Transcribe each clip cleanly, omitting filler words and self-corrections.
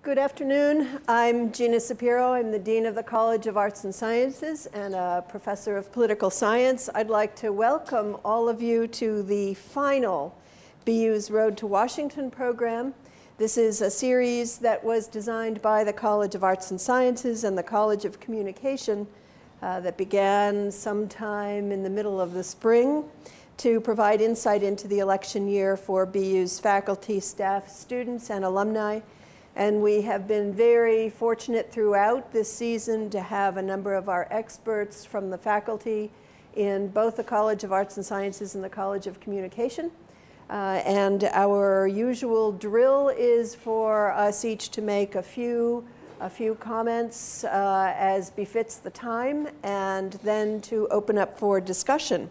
Good afternoon. I'm Gina Sapiro. I'm the Dean of the College of Arts and Sciences and a professor of political science. I'd like to welcome all of you to the final BU's Road to Washington program. This is a series that was designed by the College of Arts and Sciences and the College of Communication that began sometime in the middle of the spring to provide insight into the election year for BU's faculty, staff, students, and alumni. And we have been very fortunate throughout this season to have a number of our experts from the faculty in both the College of Arts and Sciences and the College of Communication. And our usual drill is for us each to make a few comments as befits the time, and then to open up for discussion.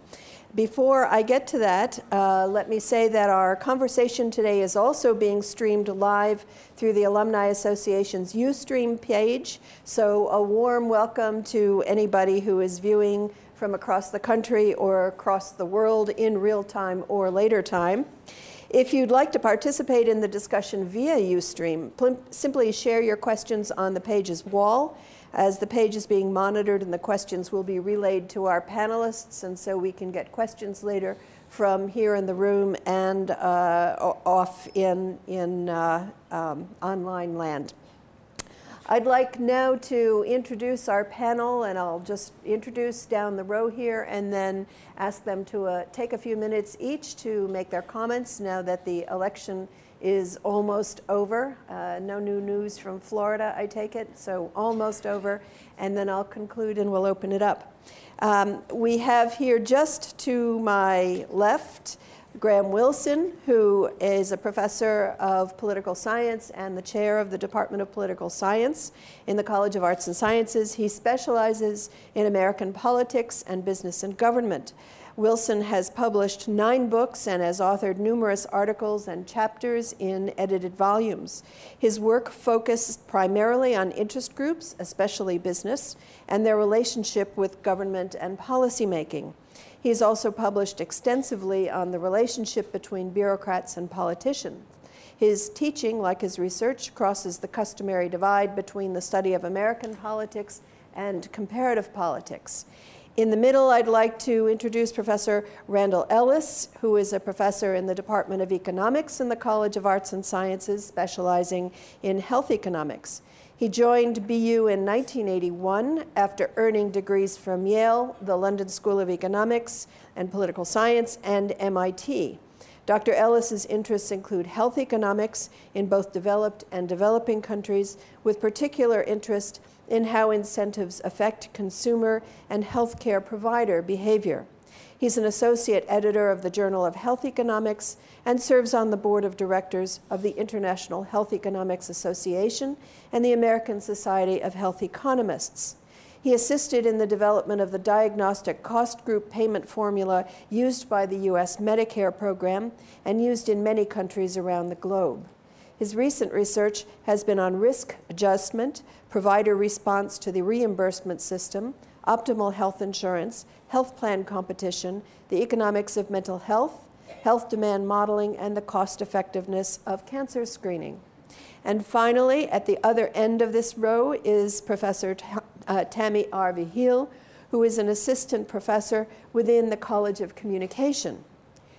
Before I get to that, let me say that our conversation today is also being streamed live through the Alumni Association's Ustream page. So a warm welcome to anybody who is viewing from across the country or across the world in real time or later time. If you'd like to participate in the discussion via Ustream, simply share your questions on the page's wall, as the page is being monitored and the questions will be relayed to our panelists, and so we can get questions later from here in the room and off in online land. I'd like now to introduce our panel, and I'll just introduce down the row here and then ask them to take a few minutes each to make their comments now that the election is almost over. No new news from Florida, I take it, so almost over. And then I'll conclude and we'll open it up. We have here just to my left, Graham Wilson, who is a professor of political science and the chair of the Department of Political Science in the College of Arts and Sciences. He specializes in American politics and business and government. Wilson has published 9 books and has authored numerous articles and chapters in edited volumes. His work focused primarily on interest groups, especially business, and their relationship with government and policymaking. He has also published extensively on the relationship between bureaucrats and politicians. His teaching, like his research, crosses the customary divide between the study of American politics and comparative politics. In the middle, I'd like to introduce Professor Randall Ellis, who is a professor in the Department of Economics in the College of Arts and Sciences, specializing in health economics. He joined BU in 1981 after earning degrees from Yale, the London School of Economics and Political Science, and MIT. Dr. Ellis's interests include health economics in both developed and developing countries, with particular interest in how incentives affect consumer and healthcare provider behavior. He's an associate editor of the Journal of Health Economics and serves on the board of directors of the International Health Economics Association and the American Society of Health Economists. He assisted in the development of the diagnostic cost group payment formula used by the US Medicare program and used in many countries around the globe. His recent research has been on risk adjustment, provider response to the reimbursement system, optimal health insurance, health plan competition, the economics of mental health, health demand modeling, and the cost effectiveness of cancer screening. And finally, at the other end of this row is Professor Tammy R. Vigil, who is an assistant professor within the College of Communication.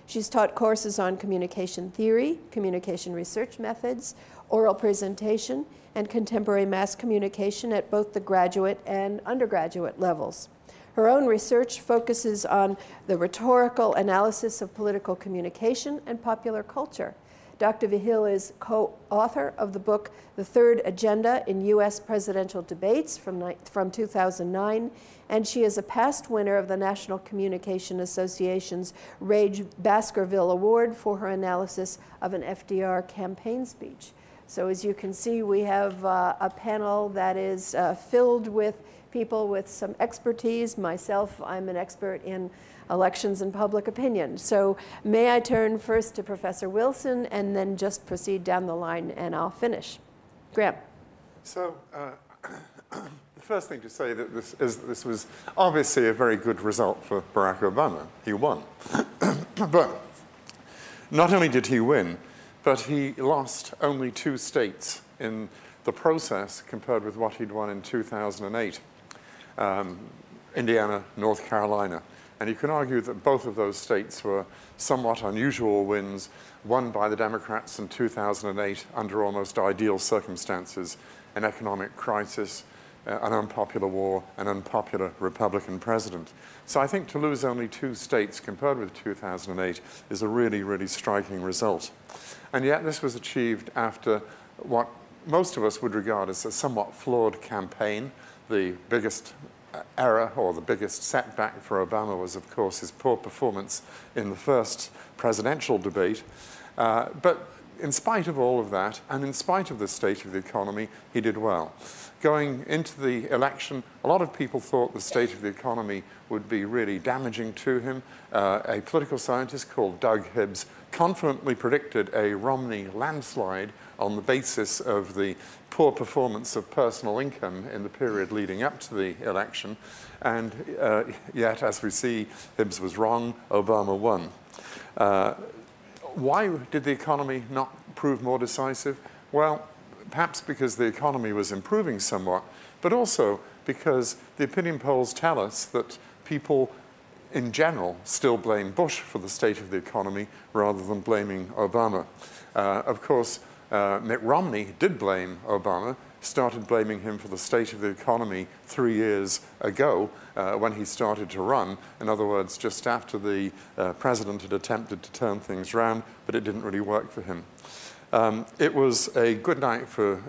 She's taught courses on communication theory, communication research methods, oral presentation, and contemporary mass communication at both the graduate and undergraduate levels. Her own research focuses on the rhetorical analysis of political communication and popular culture. Dr. Vigil is co-author of the book, The Third Agenda in U.S. Presidential Debates from 2009, and she is a past winner of the National Communication Association's Rage Baskerville Award for her analysis of an FDR campaign speech. So as you can see, we have a panel that is filled with people with some expertise. Myself, I'm an expert in elections and public opinion. So may I turn first to Professor Wilson and then just proceed down the line and I'll finish. Graham. So the first thing to say that this was obviously a very good result for Barack Obama. He won. But not only did he win, but he lost only 2 states in the process compared with what he'd won in 2008, Indiana, North Carolina. And you can argue that both of those states were somewhat unusual wins, won by the Democrats in 2008 under almost ideal circumstances, an economic crisis, an unpopular war, an unpopular Republican president. So I think to lose only 2 states compared with 2008 is a really, really striking result. And yet this was achieved after what most of us would regard as a somewhat flawed campaign. The biggest error or the biggest setback for Obama was, of course, his poor performance in the first presidential debate. But in spite of all of that, and in spite of the state of the economy, he did well. Going into the election, a lot of people thought the state of the economy would be really damaging to him. A political scientist called Doug Hibbs confidently predicted a Romney landslide on the basis of the poor performance of personal income in the period leading up to the election. And yet, as we see, Hibbs was wrong, Obama won. Why did the economy not prove more decisive? Well, perhaps because the economy was improving somewhat, but also because the opinion polls tell us that people in general still blame Bush for the state of the economy rather than blaming Obama. Of course, Mitt Romney did blame Obama, started blaming him for the state of the economy 3 years ago when he started to run. In other words, just after the president had attempted to turn things around, but it didn't really work for him. It was a good night for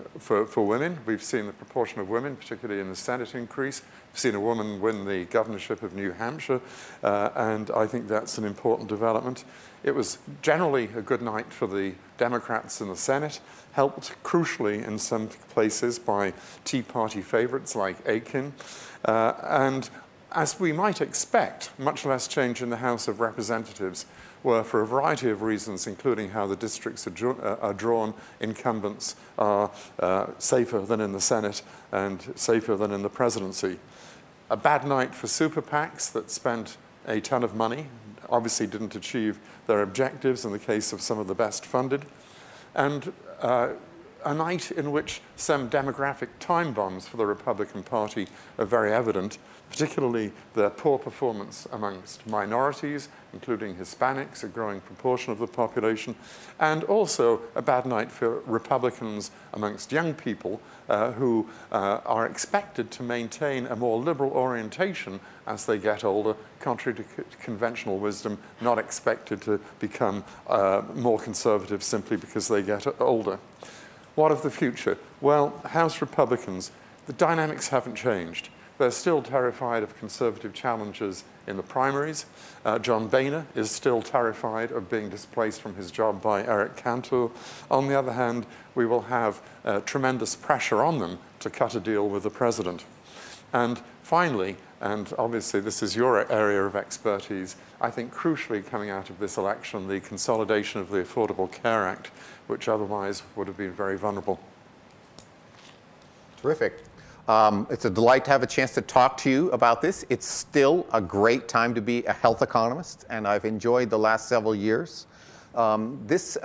women. We've seen the proportion of women, particularly in the Senate, increase. We've seen a woman win the governorship of New Hampshire, and I think that's an important development. It was generally a good night for the Democrats in the Senate, helped crucially in some places by Tea Party favorites like Akin. And as we might expect, much less change in the House of Representatives, where for a variety of reasons, including how the districts are drawn, incumbents are safer than in the Senate and safer than in the presidency. A bad night for super PACs that spent a ton of money, obviously didn't achieve their objectives in the case of some of the best funded, and a night in which some demographic time bombs for the Republican Party are very evident, particularly their poor performance amongst minorities, including Hispanics, a growing proportion of the population, and also a bad night for Republicans amongst young people who are expected to maintain a more liberal orientation as they get older, contrary to conventional wisdom, not expected to become more conservative simply because they get older. What of the future? Well, House Republicans, the dynamics haven't changed. They're still terrified of conservative challenges in the primaries. John Boehner is still terrified of being displaced from his job by Eric Cantor. On the other hand, we will have tremendous pressure on them to cut a deal with the president. And finally, and obviously this is your area of expertise, I think crucially coming out of this election, the consolidation of the Affordable Care Act, which otherwise would have been very vulnerable. Terrific. It's a delight to have a chance to talk to you about this. It's still a great time to be a health economist, and I've enjoyed the last several years. This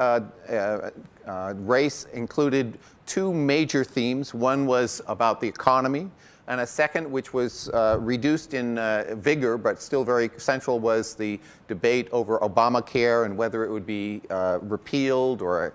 race included 2 major themes. One was about the economy, and a second, which was reduced in vigor but still very central, was the debate over Obamacare and whether it would be repealed or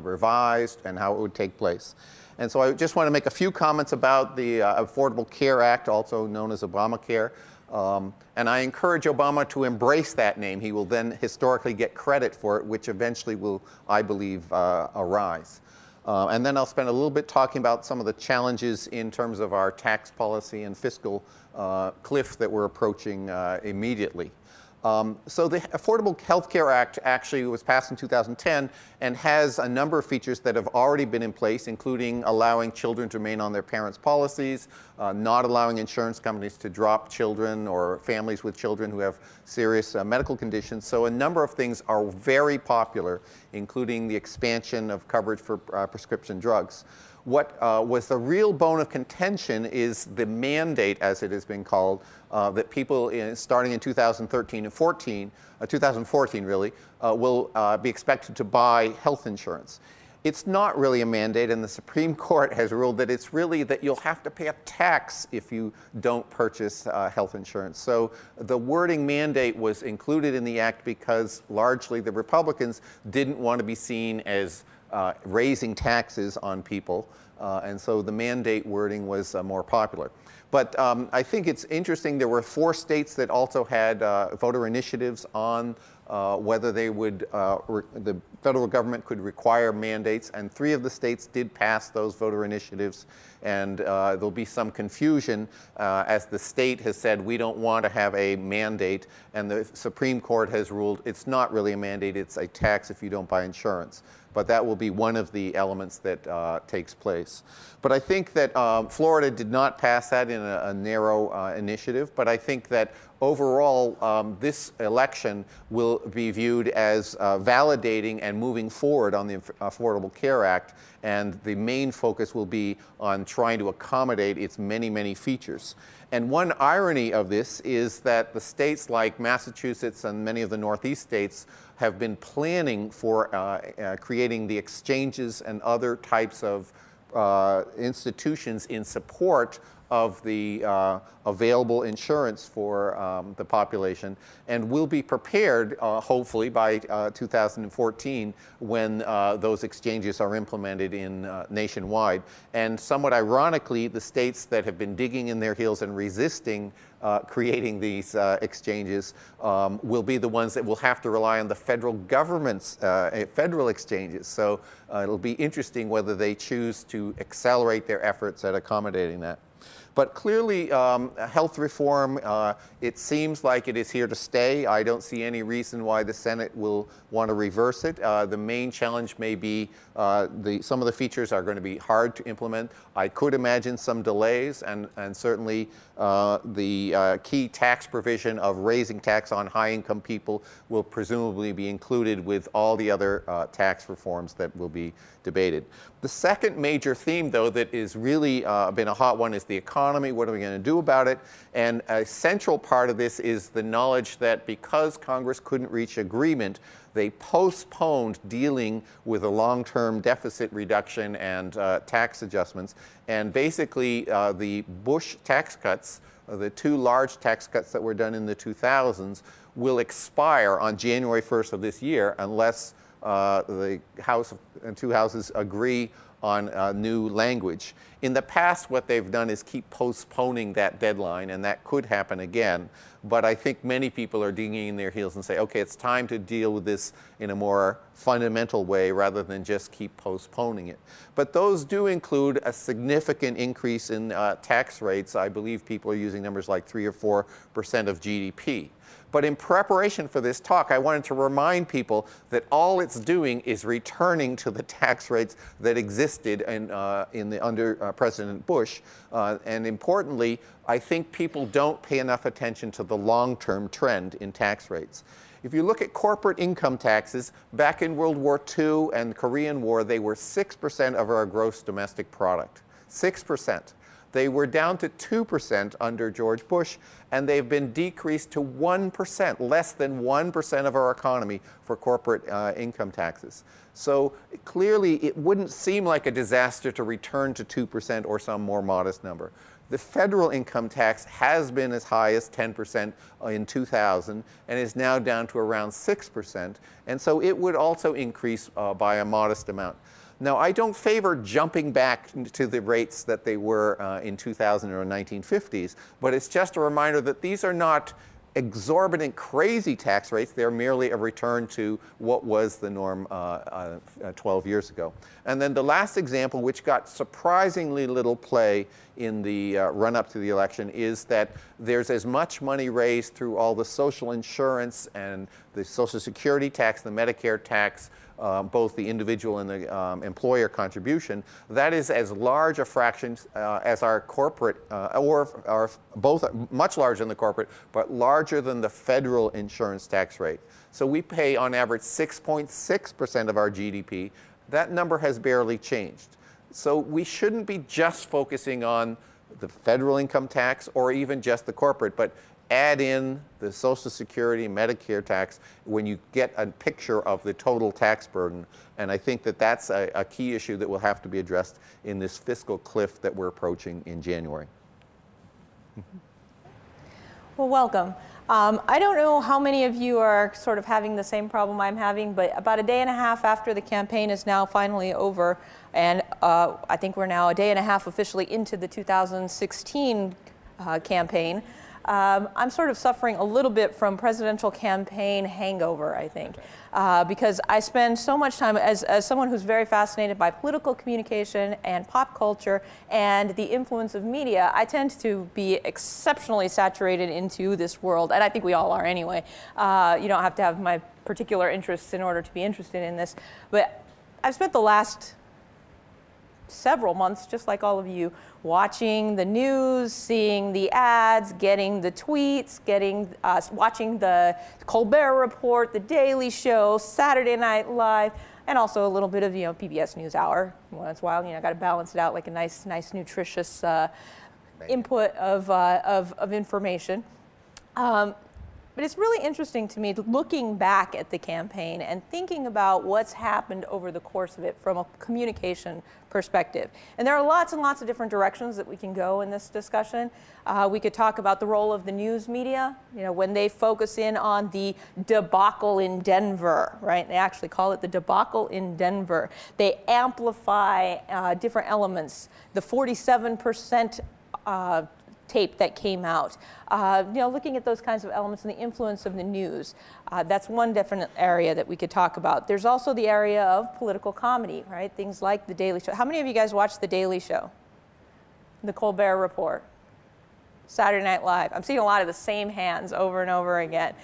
revised and how it would take place. And so I just want to make a few comments about the Affordable Care Act, also known as Obamacare. And I encourage Obama to embrace that name. He will then historically get credit for it, which eventually will, I believe, arise. And then I'll spend a little bit talking about some of the challenges in terms of our tax policy and fiscal cliff that we're approaching immediately. So the Affordable Health Care Act actually was passed in 2010 and has a number of features that have already been in place, including allowing children to remain on their parents' policies, not allowing insurance companies to drop children or families with children who have serious medical conditions. So a number of things are very popular, including the expansion of coverage for prescription drugs. What was the real bone of contention is the mandate, as it has been called, that people starting in 2013 and 2014 really, will be expected to buy health insurance. It's not really a mandate, and the Supreme Court has ruled that it's really that you'll have to pay a tax if you don't purchase health insurance. So the wording mandate was included in the act because largely the Republicans didn't want to be seen as raising taxes on people, and so the mandate wording was more popular. But I think it's interesting, there were 4 states that also had voter initiatives on whether they would, the federal government could require mandates, and 3 of the states did pass those voter initiatives, and there'll be some confusion as the state has said we don't want to have a mandate, and the Supreme Court has ruled it's not really a mandate, it's a tax if you don't buy insurance. But that will be one of the elements that takes place. But I think that Florida did not pass that in a narrow initiative, but I think that overall this election will be viewed as validating and moving forward on the Affordable Care Act, and the main focus will be on trying to accommodate its many, many features. And one irony of this is that the states like Massachusetts and many of the Northeast states have been planning for creating the exchanges and other types of institutions in support of the available insurance for the population, and will be prepared, hopefully, by 2014 when those exchanges are implemented in nationwide. And somewhat ironically, the states that have been digging in their heels and resisting creating these exchanges will be the ones that will have to rely on the federal government's federal exchanges. So it'll be interesting whether they choose to accelerate their efforts at accommodating that. But clearly, health reform, it seems like it is here to stay. I don't see any reason why the Senate will want to reverse it. The main challenge may be some of the features are going to be hard to implement. I could imagine some delays, and certainly the key tax provision of raising tax on high-income people will presumably be included with all the other tax reforms that will be debated. The second major theme, though, that is really been a hot one is the economy. What are we going to do about it? And a central part of this is the knowledge that because Congress couldn't reach agreement, they postponed dealing with a long-term deficit reduction and tax adjustments. And basically, the Bush tax cuts, the 2 large tax cuts that were done in the 2000s, will expire on January 1st of this year unless the House and 2 houses agree on new language. In the past, what they've done is keep postponing that deadline, and that could happen again. But I think many people are digging in their heels and say, okay, it's time to deal with this in a more fundamental way rather than just keep postponing it. But those do include a significant increase in tax rates. I believe people are using numbers like 3 or 4% of GDP. But in preparation for this talk, I wanted to remind people that all it's doing is returning to the tax rates that existed under President Bush. And importantly, I think people don't pay enough attention to the long-term trend in tax rates. If you look at corporate income taxes, back in World War II and the Korean War, they were 6% of our gross domestic product. 6%. They were down to 2% under George Bush, and they've been decreased to 1%, less than 1% of our economy for corporate income taxes. So clearly, it wouldn't seem like a disaster to return to 2% or some more modest number. The federal income tax has been as high as 10% in 2000 and is now down to around 6%, and so it would also increase by a modest amount. Now, I don't favor jumping back to the rates that they were in 2000 or 1950s, but it's just a reminder that these are not exorbitant, crazy tax rates. They're merely a return to what was the norm 12 years ago. And then the last example, which got surprisingly little play in the run-up to the election, is that there's as much money raised through all the social insurance and the Social Security tax, the Medicare tax, both the individual and the employer contribution. That is as large a fraction as our corporate, or both much larger than the corporate, but larger than the federal insurance tax rate. So we pay on average 6.6% of our GDP. That number has barely changed. So we shouldn't be just focusing on the federal income tax or even just the corporate, but add in the Social Security, Medicare tax when you get a picture of the total tax burden. And I think that that's a key issue that will have to be addressed in this fiscal cliff that we're approaching in January. Well, welcome. I don't know how many of you are sort of having the same problem I'm having, but about a day and a half after the campaign is now finally over, and I think we're now a day and a half officially into the 2016 campaign, I'm sort of suffering a little bit from presidential campaign hangover, I think, because I spend so much time, as someone who's very fascinated by political communication and pop culture and the influence of media, I tend to be exceptionally saturated into this world, and I think we all are anyway. You don't have to have my particular interests in order to be interested in this, but I've spent the last several months, just like all of you, watching the news, seeing the ads, getting the tweets, watching the Colbert Report, The Daily Show, Saturday Night Live, and also a little bit of PBS NewsHour once in a while. Got to balance it out like a nice nutritious input of information. But it's really interesting to me looking back at the campaign and thinking about what's happened over the course of it from a communication perspective. And there are lots and lots of different directions that we can go in this discussion. We could talk about the role of the news media, when they focus in on the debacle in Denver, right? They actually call it the debacle in Denver. They amplify different elements. The 47% tape that came out, looking at those kinds of elements and the influence of the news. That's one definite area that we could talk about. There's also the area of political comedy, right? Things like The Daily Show. How many of you guys watch The Daily Show? The Colbert Report? Saturday Night Live? I'm seeing a lot of the same hands over and over again.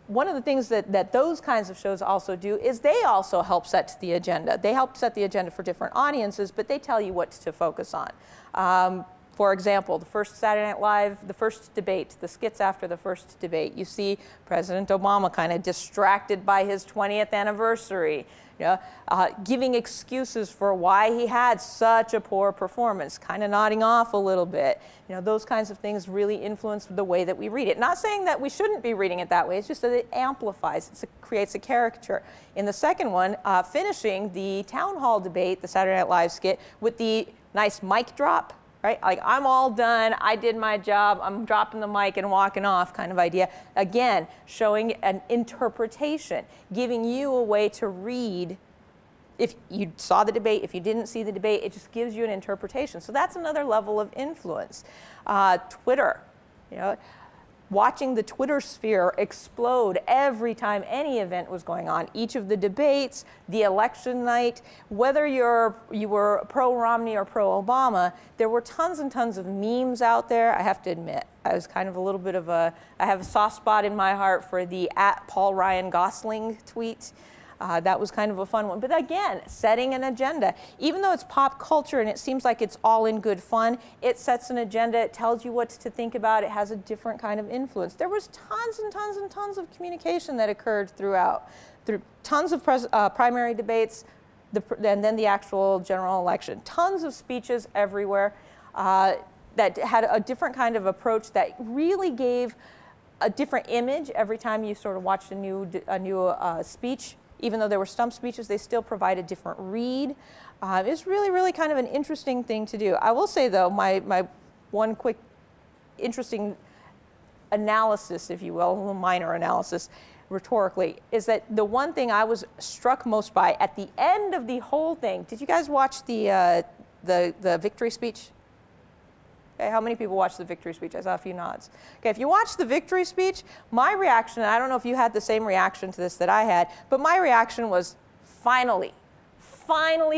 One of the things that those kinds of shows also do is they also help set the agenda. They help set the agenda for different audiences, but they tell you what to focus on. For example, the first Saturday Night Live, the first debate, the skits after the first debate, you see President Obama kind of distracted by his 20th anniversary, giving excuses for why he had such a poor performance, kind of nodding off a little bit. Those kinds of things really influence the way that we read it. Not saying that we shouldn't be reading it that way, it's just that it amplifies, it creates a caricature. In the second one, finishing the town hall debate, the Saturday Night Live skit, with the nice mic drop, right? Like, I'm all done, I did my job, I'm dropping the mic and walking off kind of idea. Again, showing an interpretation, giving you a way to read. If you saw the debate, if you didn't see the debate, it just gives you an interpretation. So that's another level of influence. Twitter, watching the Twitter sphere explode every time any event was going on. Each of the debates, the election night, whether you were pro-Romney or pro-Obama, there were tons and tons of memes out there. I have to admit, I was kind of a little bit of I have a soft spot in my heart for the @PaulRyanGosling tweet. That was kind of a fun one. But again, setting an agenda. Even though it's pop culture and it seems like it's all in good fun, it sets an agenda, it tells you what to think about, it has a different kind of influence. There was tons and tons and tons of communication that occurred throughout. Through tons of primary debates, and then the actual general election. Tons of speeches everywhere that had a different kind of approach that really gave a different image every time you sort of watched a new speech. Even though there were stump speeches, they still provide a different read. It's really, really kind of an interesting thing to do. I will say, though, my one quick interesting analysis, if you will, a little minor analysis, rhetorically, is that the one thing I was struck most by at the end of the whole thing, did you guys watch the victory speech? Okay, how many people watched the victory speech? I saw a few nods. Okay, if you watched the victory speech, my reaction, and I don't know if you had the same reaction to this that I had, but my reaction was, finally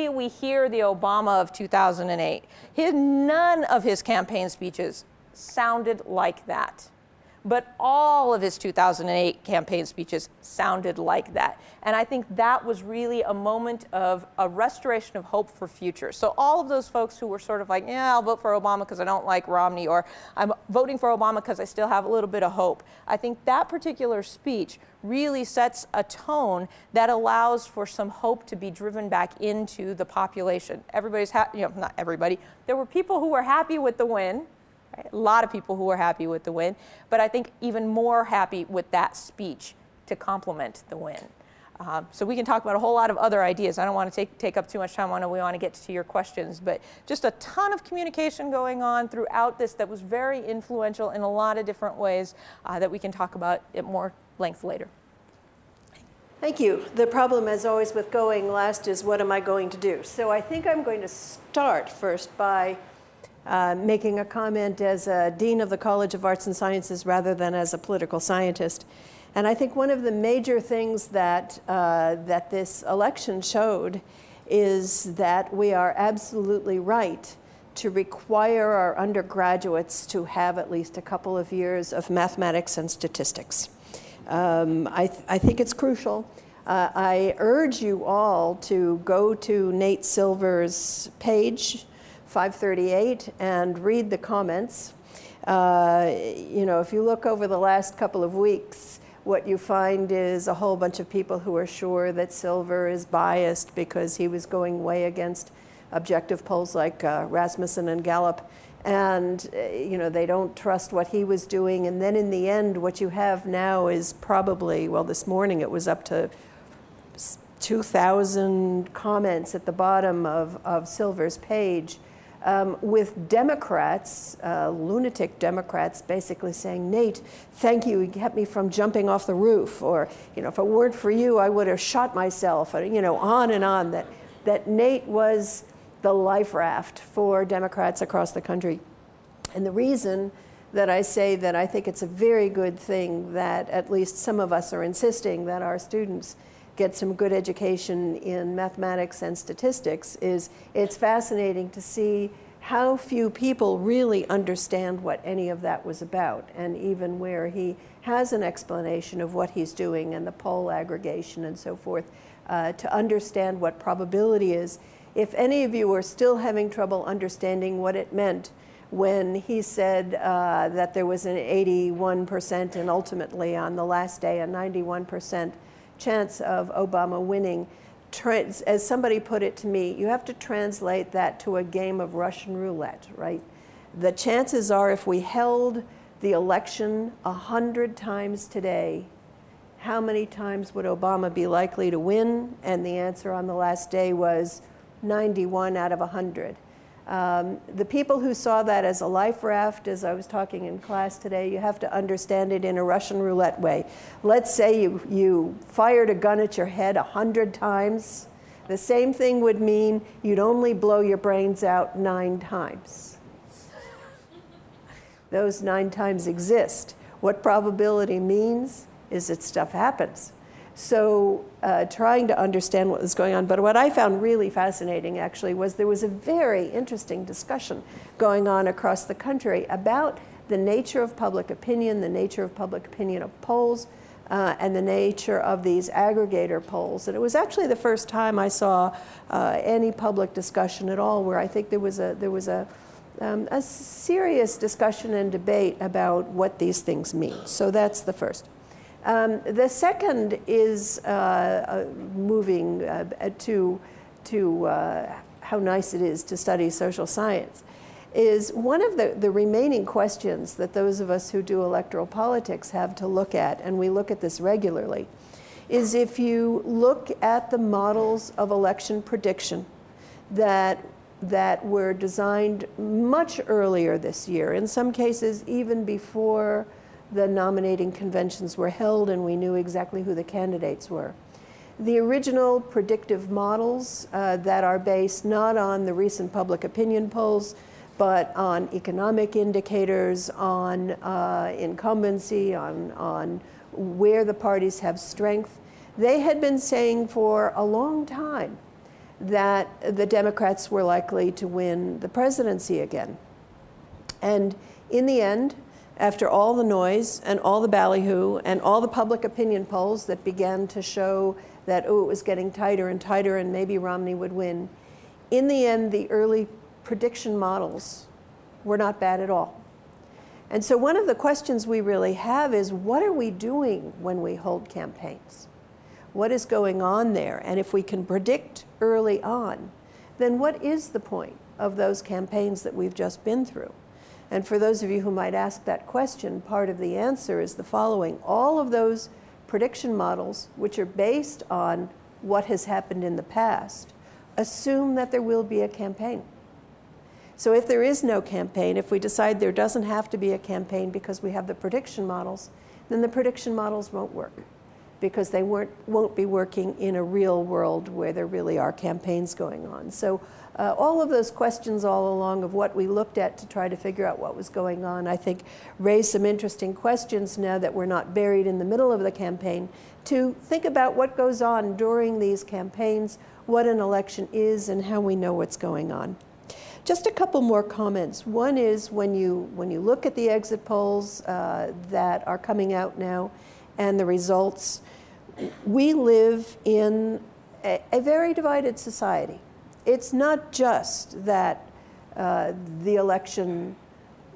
we hear the Obama of 2008. None of his campaign speeches sounded like that. But all of his 2008 campaign speeches sounded like that. And I think that was really a moment of a restoration of hope for future. So all of those folks who were sort of like, yeah, I'll vote for Obama because I don't like Romney, or I'm voting for Obama because I still have a little bit of hope. I think that particular speech really sets a tone that allows for some hope to be driven back into the population. Everybody's not everybody. There were people who were happy with the win. Right? A lot of people who were happy with the win, but I think even more happy with that speech to complement the win. So we can talk about a whole lot of other ideas. I don't want to take up too much time on it. We want to get to your questions, but just a ton of communication going on throughout this that was very influential in a lot of different ways that we can talk about at more length later. Thank you. The problem, as always, with going last is what am I going to do? So I think I'm going to start first by making a comment as a dean of the College of Arts and Sciences rather than as a political scientist. And I think one of the major things that, that this election showed is that we are absolutely right to require our undergraduates to have at least a couple of years of mathematics and statistics. I think it's crucial. I urge you all to go to Nate Silver's page, 538, and read the comments. You know, if you look over the last couple of weeks, what you find is a whole bunch of people who are sure that Silver is biased because he was going way against objective polls like Rasmussen and Gallup. And you know, they don't trust what he was doing. And then in the end, what you have now is probably, well, this morning it was up to 2,000 comments at the bottom of Silver's page, with Democrats, lunatic Democrats, basically saying, Nate, thank you kept me from jumping off the roof, or, you know, if it weren't for you, I would have shot myself, or, you know, on and on, that Nate was the life raft for Democrats across the country. And the reason that I say that I think it's a very good thing that at least some of us are insisting that our students get some good education in mathematics and statistics is it's fascinating to see how few people really understand what any of that was about, and even where he has an explanation of what he's doing and the poll aggregation and so forth, to understand what probability is. If any of you are still having trouble understanding what it meant when he said that there was an 81% and ultimately on the last day a 91% chance of Obama winning, as somebody put it to me, you have to translate that to a game of Russian roulette, right? The chances are if we held the election 100 times today, how many times would Obama be likely to win? And the answer on the last day was 91 out of 100. The people who saw that as a life raft, as I was talking in class today, you have to understand it in a Russian roulette way. Let's say you fired a gun at your head 100 times. The same thing would mean you'd only blow your brains out 9 times. Those 9 times exist. What probability means is that stuff happens. So trying to understand what was going on. But what I found really fascinating, actually, was there was a very interesting discussion going on across the country about the nature of public opinion, the nature of public opinion of polls, and the nature of these aggregator polls. And it was actually the first time I saw any public discussion at all where I think there was a serious discussion and debate about what these things mean. So that's the first. The second is moving to how nice it is to study social science, is one of the remaining questions that those of us who do electoral politics have to look at, and we look at this regularly, is if you look at the models of election prediction that were designed much earlier this year, in some cases even before the nominating conventions were held and we knew exactly who the candidates were. The original predictive models that are based not on the recent public opinion polls, but on economic indicators, on incumbency, on where the parties have strength, they had been saying for a long time that the Democrats were likely to win the presidency again. And in the end, after all the noise and all the ballyhoo and all the public opinion polls that began to show that, oh, it was getting tighter and tighter and maybe Romney would win, in the end, the early prediction models were not bad at all. And so one of the questions we really have is, what are we doing when we hold campaigns? What is going on there? And if we can predict early on, then what is the point of those campaigns that we've just been through? And for those of you who might ask that question, part of the answer is the following. All of those prediction models, which are based on what has happened in the past, assume that there will be a campaign. So if there is no campaign, if we decide there doesn't have to be a campaign because we have the prediction models, then the prediction models won't work, because they won't be working in a real world where there really are campaigns going on. So all of those questions all along of what we looked at to try to figure out what was going on, I think raise some interesting questions now that we're not buried in the middle of the campaign, to think about what goes on during these campaigns, what an election is, and how we know what's going on. Just a couple more comments. One is when you look at the exit polls that are coming out now and the results, we live in a very divided society. It's not just that the election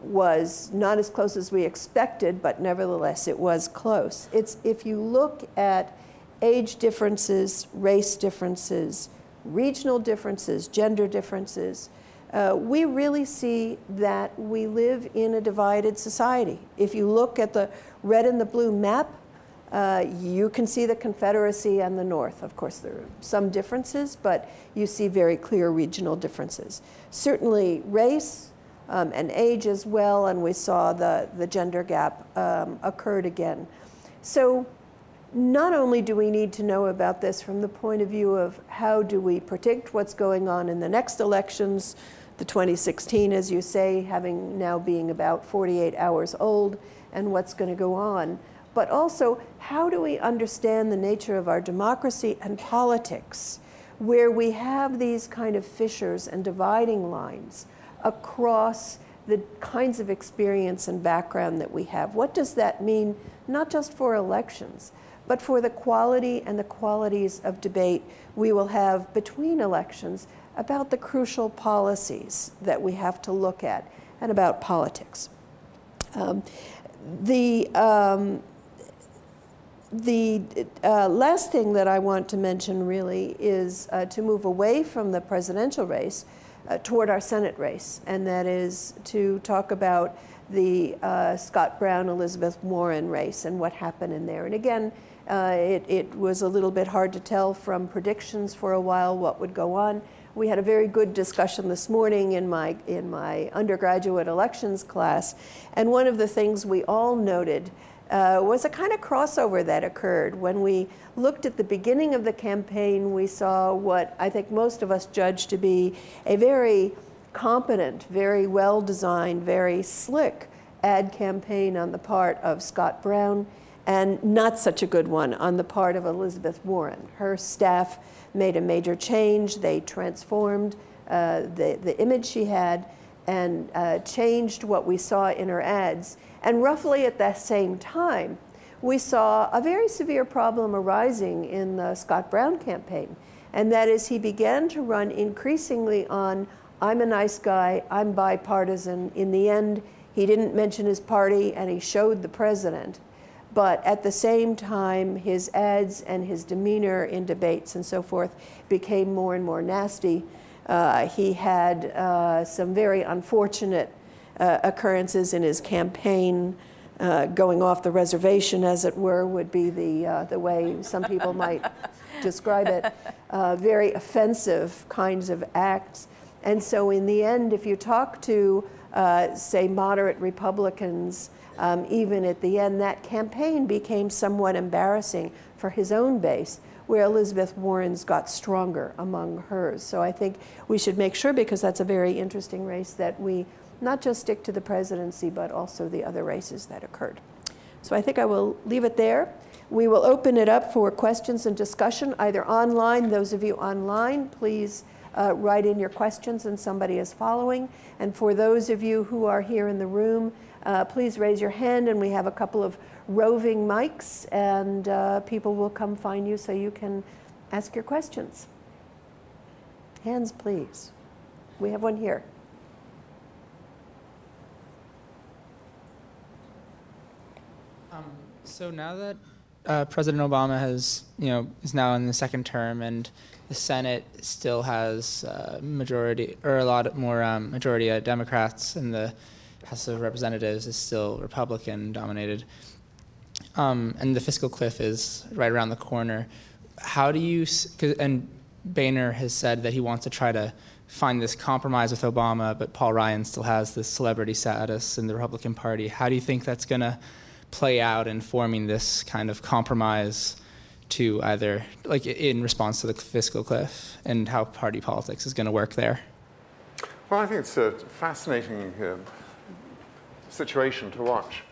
was not as close as we expected, but nevertheless it was close. It's, if you look at age differences, race differences, regional differences, gender differences, we really see that we live in a divided society. If you look at the red and the blue map, you can see the Confederacy and the North. Of course, there are some differences, but you see very clear regional differences. Certainly race and age as well, and we saw the gender gap occurred again. So not only do we need to know about this from the point of view of how do we predict what's going on in the next elections, the 2016, as you say, having now being about 48 hours old, and what's going to go on, but also how do we understand the nature of our democracy and politics, where we have these kind of fissures and dividing lines across the kinds of experience and background that we have. What does that mean, not just for elections, but for the quality and the qualities of debate we will have between elections about the crucial policies that we have to look at and about politics. The last thing that I want to mention really is to move away from the presidential race toward our Senate race, and that is to talk about the Scott Brown-Elizabeth Warren race and what happened in there. And again, it was a little bit hard to tell from predictions for a while what would go on. We had a very good discussion this morning in my undergraduate elections class, and one of the things we all noted was a kind of crossover that occurred. When we looked at the beginning of the campaign, we saw what I think most of us judged to be a very competent, very well-designed, very slick ad campaign on the part of Scott Brown, and not such a good one on the part of Elizabeth Warren. Her staff made a major change. They transformed the image she had and changed what we saw in her ads. And roughly at that same time, we saw a very severe problem arising in the Scott Brown campaign. And that is, he began to run increasingly on, I'm a nice guy, I'm bipartisan. In the end, he didn't mention his party and he showed the president. But at the same time, his ads and his demeanor in debates and so forth became more and more nasty. He had some very unfortunate occurrences in his campaign, going off the reservation, as it were, would be the way some people might describe it. Very offensive kinds of acts. And so in the end, if you talk to, say, moderate Republicans, even at the end, that campaign became somewhat embarrassing for his own base, where Elizabeth Warren's got stronger among hers. So I think we should make sure, because that's a very interesting race, that we not just stick to the presidency, but also the other races that occurred. So I think I will leave it there. We will open it up for questions and discussion, either online. Those of you online, please write in your questions and somebody is following. And for those of you who are here in the room, please raise your hand, and we have a couple of roving mics, and people will come find you so you can ask your questions. Hands, please. We have one here. So now that President Obama has, is now in the second term, and the Senate still has majority, or a lot more majority Democrats, and the House of Representatives is still Republican dominated. And the fiscal cliff is right around the corner. How do you, and Boehner has said that he wants to try to find this compromise with Obama, but Paul Ryan still has this celebrity status in the Republican Party. How do you think that's going to play out in forming this kind of compromise to either, like in response to the fiscal cliff, and how party politics is going to work there? Well, I think it's a fascinating situation to watch,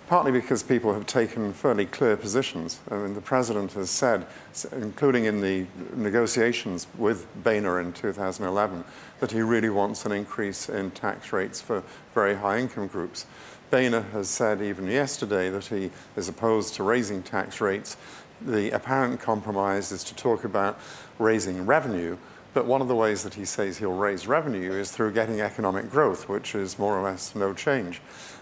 partly because people have taken fairly clear positions. I mean, the president has said, including in the negotiations with Boehner in 2011, that he really wants an increase in tax rates for very high income groups. Boehner has said even yesterday that he is opposed to raising tax rates. The apparent compromise is to talk about raising revenue, but one of the ways that he says he'll raise revenue is through getting economic growth, which is more or less no change.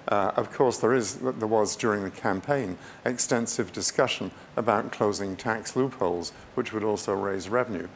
Of course, there was during the campaign extensive discussion about closing tax loopholes, which would also raise revenue.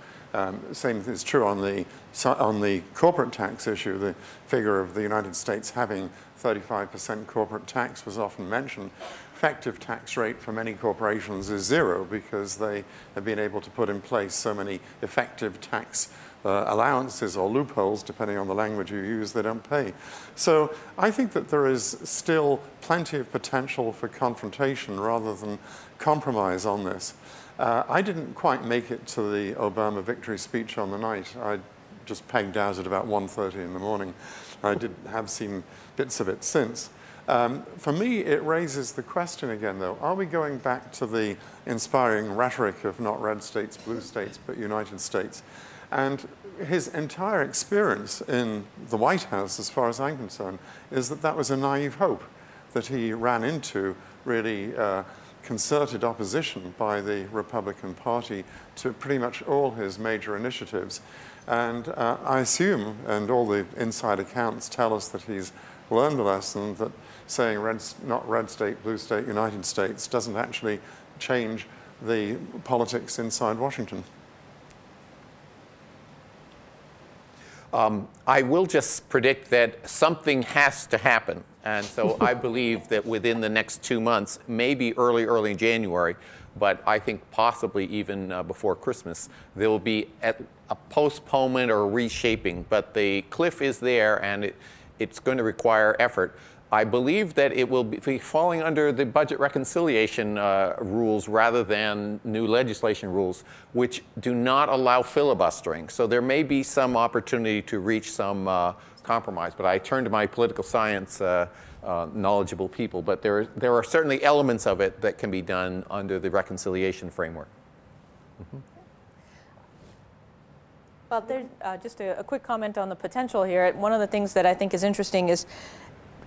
Same is true on the corporate tax issue. The figure of the United States having 35% corporate tax was often mentioned. Effective tax rate for many corporations is 0 because they have been able to put in place so many effective tax allowances or loopholes, depending on the language you use, they don't pay. So I think that there is still plenty of potential for confrontation rather than compromise on this. I didn't quite make it to the Obama victory speech on the night. I just pegged out at about 1:30 in the morning. I did have seen bits of it since. For me, it raises the question again, though, are we going back to the inspiring rhetoric of not red states, blue states, but United States? And his entire experience in the White House, as far as I'm concerned, is that that was a naive hope, that he ran into really concerted opposition by the Republican Party to pretty much all his major initiatives. And I assume, and all the inside accounts tell us, that he's learned a lesson that saying not red state, blue state, United States doesn't actually change the politics inside Washington. I will just predict that something has to happen. And so I believe that within the next 2 months, maybe early January, but I think possibly even before Christmas, there will be a postponement or reshaping. But the cliff is there, and it's going to require effort. I believe that it will be falling under the budget reconciliation rules rather than new legislation rules, which do not allow filibustering. So there may be some opportunity to reach some compromise. But I turn to my political science knowledgeable people. But there are certainly elements of it that can be done under the reconciliation framework. Mm-hmm. Well, there's just a quick comment on the potential here. One of the things that I think is interesting is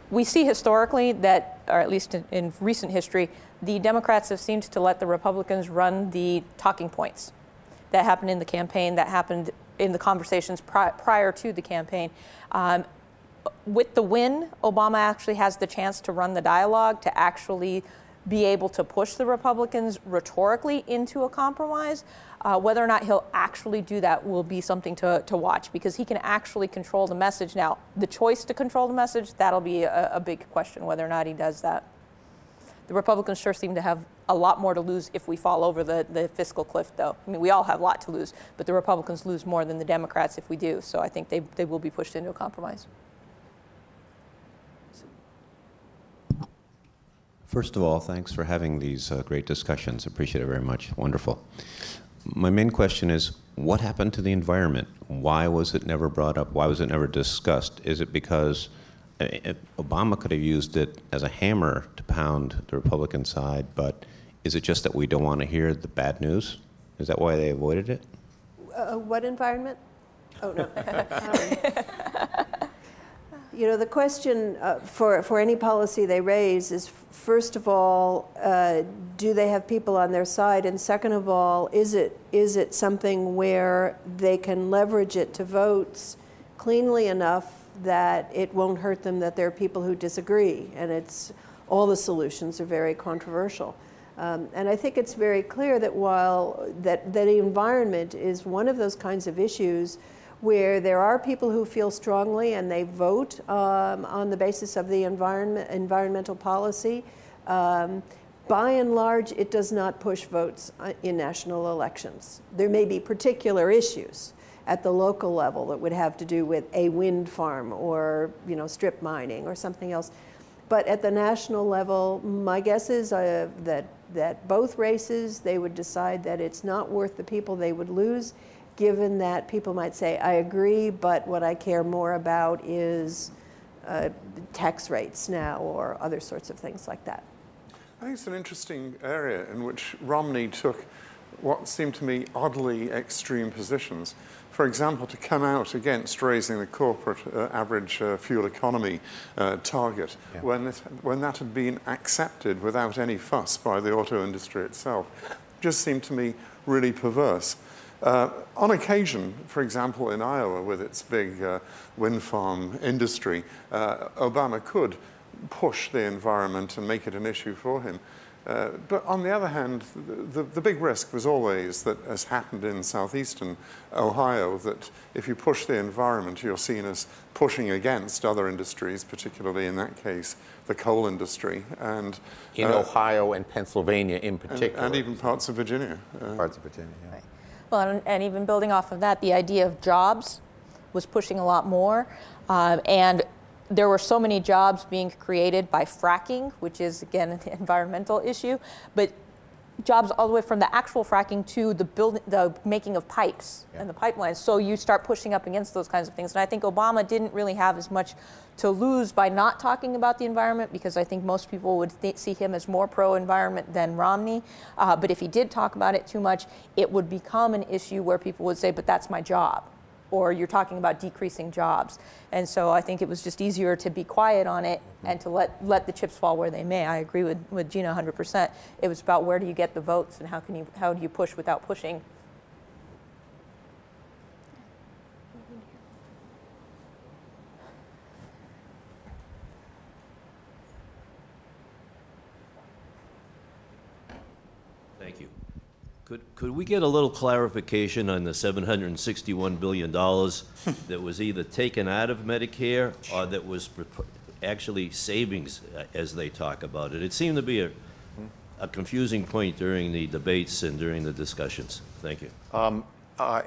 we see historically that, or at least in recent history, the Democrats have seemed to let the Republicans run the talking points. That happened in the campaign, that happened in the conversations prior to the campaign. With the win, Obama actually has the chance to run the dialogue, to actually be able to push the Republicans rhetorically into a compromise. Whether or not he'll actually do that will be something to watch, because he can actually control the message. Now, the choice to control the message, that'll be a big question, whether or not he does that. The Republicans sure seem to have a lot more to lose if we fall over the fiscal cliff, though. I mean, we all have a lot to lose, but the Republicans lose more than the Democrats if we do. So I think they will be pushed into a compromise. First of all, thanks for having these great discussions. Appreciate it very much. Wonderful. My main question is, what happened to the environment? Why was it never brought up? Why was it never discussed? Is it because Obama could have used it as a hammer to pound the Republican side, but is it just that we don't want to hear the bad news? Is that why they avoided it? What environment? Oh, no. You know, the question for any policy they raise is, first of all, do they have people on their side? And second of all, is it something where they can leverage it to votes cleanly enough that it won't hurt them, that there are people who disagree? And all the solutions are very controversial. And I think it's very clear that while the environment is one of those kinds of issues where there are people who feel strongly and they vote on the basis of the environmental policy. By and large, it does not push votes in national elections. There may be particular issues at the local level that would have to do with a wind farm or strip mining or something else. But at the national level, my guess is that both races, they would decide that it's not worth the people they would lose, given that people might say, I agree, but what I care more about is tax rates now or other sorts of things like that. I think it's an interesting area in which Romney took what seemed to me oddly extreme positions. For example, to come out against raising the corporate average fuel economy target when that had been accepted without any fuss by the auto industry itself, just seemed to me really perverse. On occasion, for example, in Iowa with its big wind farm industry, Obama could push the environment and make it an issue for him. But on the other hand, the big risk was always that, as happened in southeastern Ohio, that if you push the environment, you're seen as pushing against other industries, particularly in that case, the coal industry. And in Ohio and Pennsylvania in particular. And even parts of Virginia. Parts of Virginia, yeah. Right. Well, and even building off of that, the idea of jobs was pushing a lot more. And there were so many jobs being created by fracking, which is, again, an environmental issue, but jobs all the way from the actual fracking to the making of pipes and the pipelines. So you start pushing up against those kinds of things. And I think Obama didn't really have as much to lose by not talking about the environment, because I think most people would see him as more pro-environment than Romney. But if he did talk about it too much, it would become an issue where people would say, but that's my job. Or you're talking about decreasing jobs. And so I think it was just easier to be quiet on it and to let the chips fall where they may. I agree with Gina 100%. It was about where do you get the votes and how do you push without pushing. Thank you. Could we get a little clarification on the $761 billion that was either taken out of Medicare or that was actually savings as they talk about it? It seemed to be a confusing point during the debates and during the discussions. Thank you.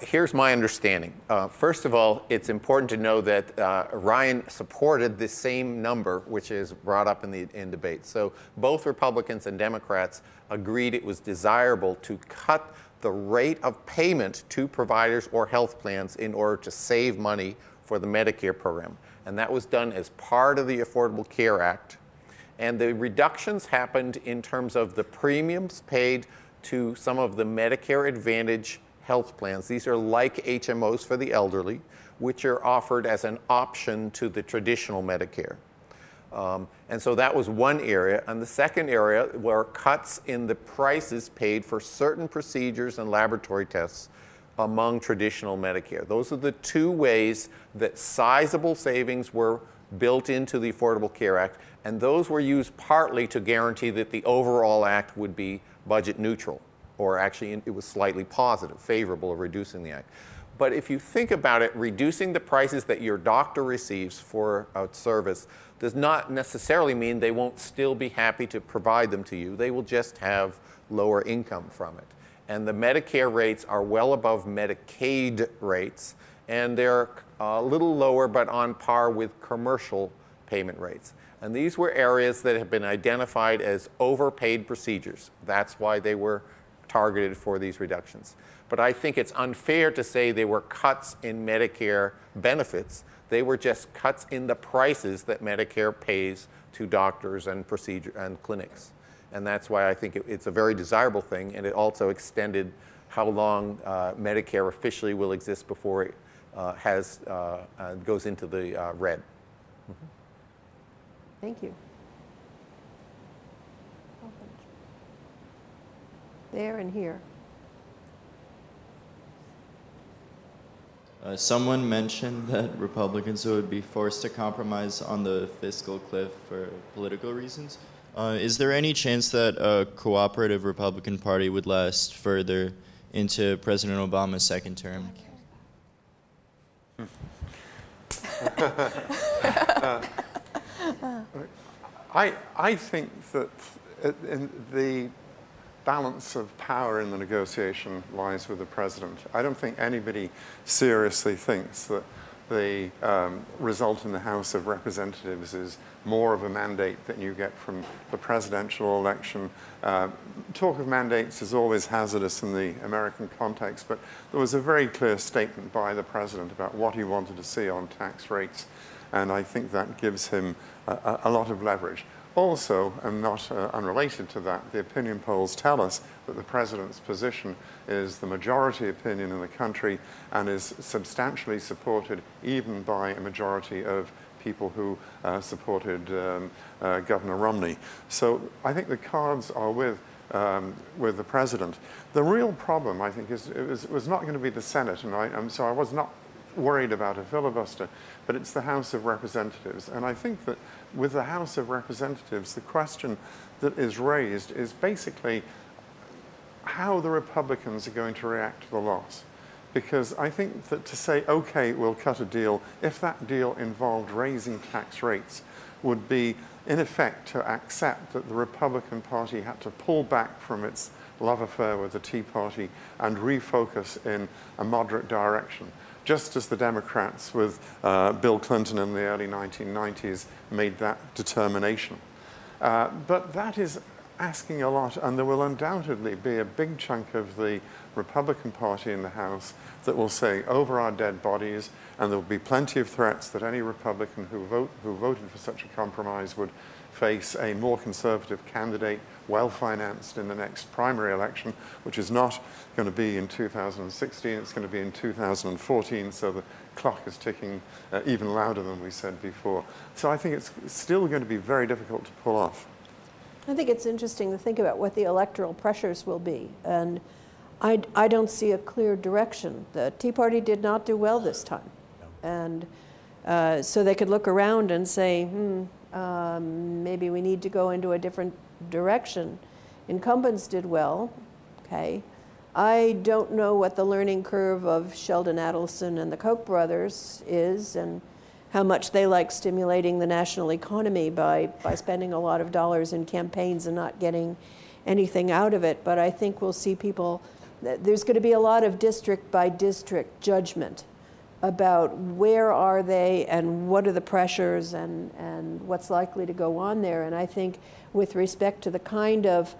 Here's my understanding. First of all, it's important to know that Ryan supported the same number, which is brought up in debate. So both Republicans and Democrats agreed it was desirable to cut the rate of payment to providers or health plans in order to save money for the Medicare program. And that was done as part of the Affordable Care Act. And the reductions happened in terms of the premiums paid to some of the Medicare Advantage health plans. These are like HMOs for the elderly, which are offered as an option to the traditional Medicare. And so that was one area. And the second area were cuts in the prices paid for certain procedures and laboratory tests among traditional Medicare. Those are the two ways that sizable savings were built into the Affordable Care Act, and those were used partly to guarantee that the overall act would be budget neutral, or actually it was slightly positive, favorable of reducing the act. But if you think about it, reducing the prices that your doctor receives for a service does not necessarily mean they won't still be happy to provide them to you. They will just have lower income from it. And the Medicare rates are well above Medicaid rates, and they're a little lower but on par with commercial payment rates. And these were areas that have been identified as overpaid procedures. That's why they were targeted for these reductions. But I think it's unfair to say they were cuts in Medicare benefits. They were just cuts in the prices that Medicare pays to doctors and clinics. And that's why I think it's a very desirable thing, and it also extended how long Medicare officially will exist before it goes into the red. Mm-hmm. Thank you. There and here. Someone mentioned that Republicans would be forced to compromise on the fiscal cliff for political reasons. Is there any chance that a cooperative Republican Party would last further into President Obama's second term? I think that in the balance of power in the negotiation lies with the president. I don't think anybody seriously thinks that the result in the House of Representatives is more of a mandate than you get from the presidential election. Talk of mandates is always hazardous in the American context, but there was a very clear statement by the president about what he wanted to see on tax rates, and I think that gives him a lot of leverage. Also, and not unrelated to that, the opinion polls tell us that the president's position is the majority opinion in the country and is substantially supported even by a majority of people who supported Governor Romney. So I think the cards are with the president. The real problem, I think, is it was not going to be the Senate, and so I was not worried about a filibuster, but it's the House of Representatives. And I think that with the House of Representatives, the question that is raised is basically how the Republicans are going to react to the loss. Because I think that to say, okay, we'll cut a deal, if that deal involved raising tax rates, would be, in effect, to accept that the Republican Party had to pull back from its love affair with the Tea Party and refocus in a moderate direction, just as the Democrats with Bill Clinton in the early 1990s made that determination. But that is asking a lot, and there will undoubtedly be a big chunk of the Republican Party in the House that will say, over our dead bodies, and there will be plenty of threats that any Republican who voted for such a compromise would face a more conservative candidate, well-financed in the next primary election, which is not going to be in 2016, it's going to be in 2014, so the clock is ticking even louder than we said before. So I think it's still going to be very difficult to pull off. I think it's interesting to think about what the electoral pressures will be, and I don't see a clear direction. The Tea Party did not do well this time, and so they could look around and say, maybe we need to go into a different direction. Incumbents did well, okay. I don't know what the learning curve of Sheldon Adelson and the Koch brothers is, and how much they like stimulating the national economy by spending a lot of dollars in campaigns and not getting anything out of it. But I think we'll see people, there's going to be a lot of district by district judgment about where are they and what are the pressures and what's likely to go on there. And I think with respect to the kind of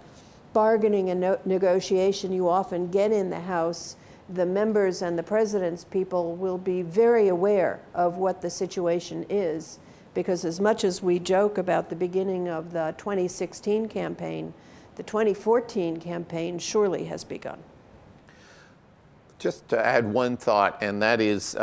bargaining and negotiation you often get in the House, the members and the president's people will be very aware of what the situation is, because as much as we joke about the beginning of the 2016 campaign, the 2014 campaign surely has begun. Just to add one thought, and that is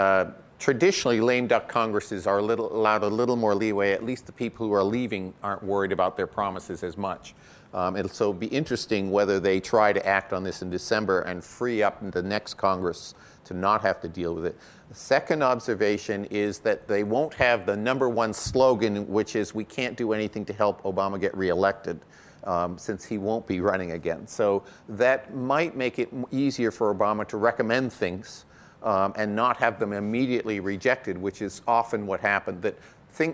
traditionally lame duck Congresses are allowed a little more leeway. At least the people who are leaving aren't worried about their promises as much. It'll so be interesting whether they try to act on this in December and free up the next Congress to not have to deal with it. The second observation is that they won't have the #1 slogan, which is we can't do anything to help Obama get reelected, since he won't be running again. So that might make it easier for Obama to recommend things and not have them immediately rejected, which is often what happened. That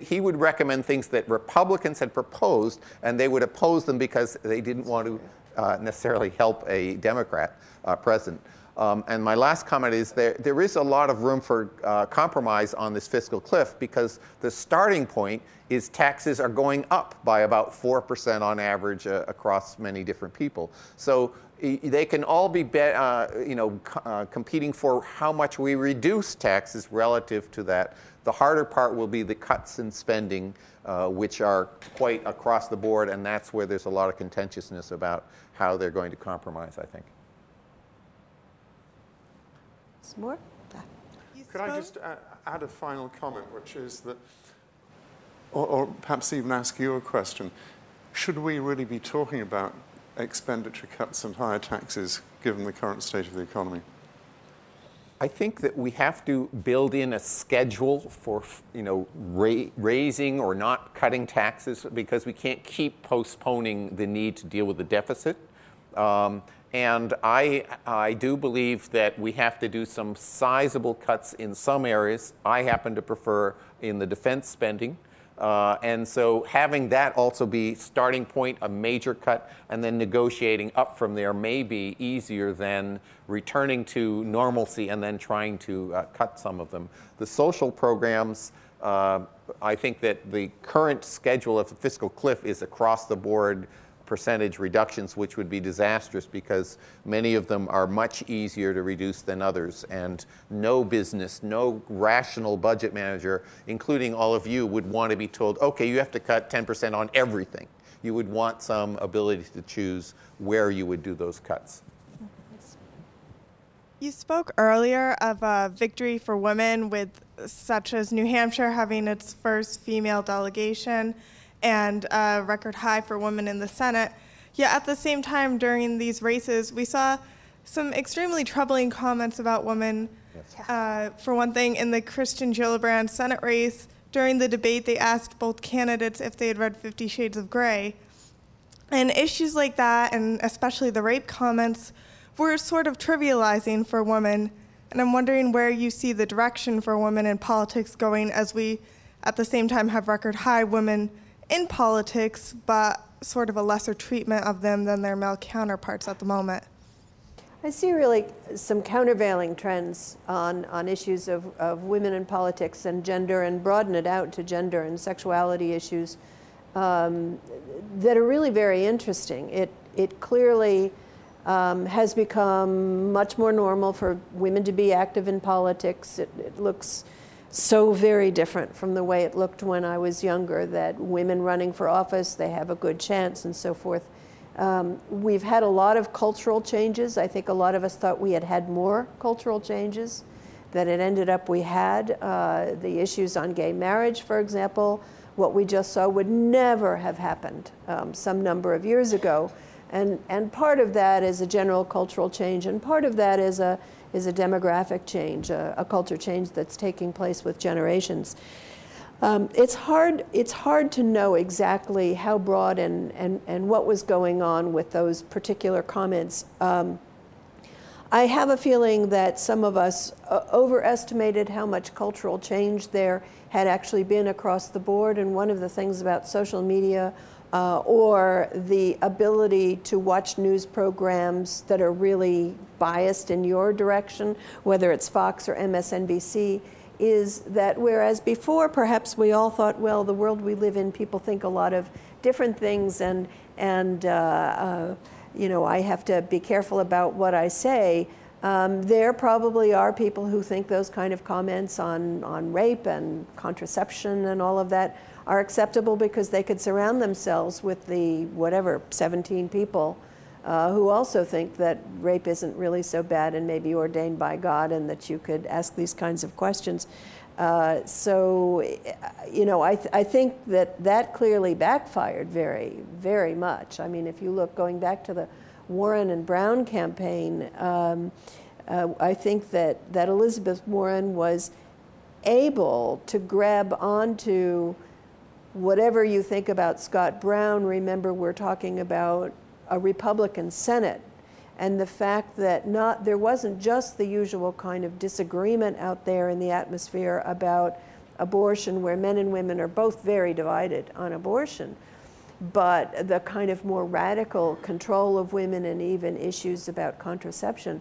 he would recommend things that Republicans had proposed, and they would oppose them because they didn't want to necessarily help a Democrat president. And my last comment is there is a lot of room for compromise on this fiscal cliff, because the starting point is taxes are going up by about 4% on average across many different people. So they can all be competing for how much we reduce taxes relative to that. The harder part will be the cuts in spending, which are quite across the board, and that's where there's a lot of contentiousness about how they're going to compromise, I think. Some more? Could I just add a final comment, which is that, or perhaps even ask you a question, should we really be talking about expenditure cuts and higher taxes given the current state of the economy? I think that we have to build in a schedule for, raising or not cutting taxes, because we can't keep postponing the need to deal with the deficit. And I do believe that we have to do some sizable cuts in some areas. I happen to prefer in the defense spending. And so having that also be starting point, a major cut, and then negotiating up from there may be easier than returning to normalcy and then trying to cut some of them. The social programs, I think that the current schedule of the fiscal cliff is across the board percentage reductions, which would be disastrous because many of them are much easier to reduce than others. And no business, no rational budget manager, including all of you, would want to be told, okay, you have to cut 10% on everything. You would want some ability to choose where you would do those cuts. You spoke earlier of a victory for women, with such as New Hampshire having its first female delegation and a record high for women in the Senate. Yet at the same time during these races, we saw some extremely troubling comments about women. Yes. For one thing, in the Kirsten Gillibrand Senate race, during the debate, they asked both candidates if they had read 50 Shades of Grey. And issues like that, and especially the rape comments, were sort of trivializing for women. And I'm wondering where you see the direction for women in politics going, as we at the same time have record high women in politics, but sort of a lesser treatment of them than their male counterparts at the moment. I see really some countervailing trends on issues of women in politics and gender, and broaden it out to gender and sexuality issues that are really very interesting. It clearly has become much more normal for women to be active in politics. It looks so very different from the way it looked when I was younger, that women running for office, they have a good chance and so forth. We've had a lot of cultural changes. I think a lot of us thought we had had more cultural changes than it ended up we had. The issues on gay marriage, for example, what we just saw would never have happened some number of years ago. And part of that is a general cultural change, and part of that is a demographic change, a culture change that's taking place with generations. It's hard to know exactly how broad and what was going on with those particular comments. I have a feeling that some of us overestimated how much cultural change there had actually been across the board, and one of the things about social media or the ability to watch news programs that are really biased in your direction, whether it's Fox or MSNBC, is that whereas before perhaps we all thought, well, the world we live in, people think a lot of different things, and you know, I have to be careful about what I say. There probably are people who think those kind of comments on rape and contraception and all of that are acceptable because they could surround themselves with the, whatever, 17 people who also think that rape isn't really so bad and may be ordained by God, and that you could ask these kinds of questions. So, you know, I think that clearly backfired very, very much. I mean, if you look, going back to the Warren and Brown campaign, I think that Elizabeth Warren was able to grab onto whatever you think about Scott Brown. Remember, we're talking about a Republican Senate, and the fact that there wasn't just the usual kind of disagreement out there in the atmosphere about abortion, where men and women are both very divided on abortion, but the kind of more radical control of women and even issues about contraception.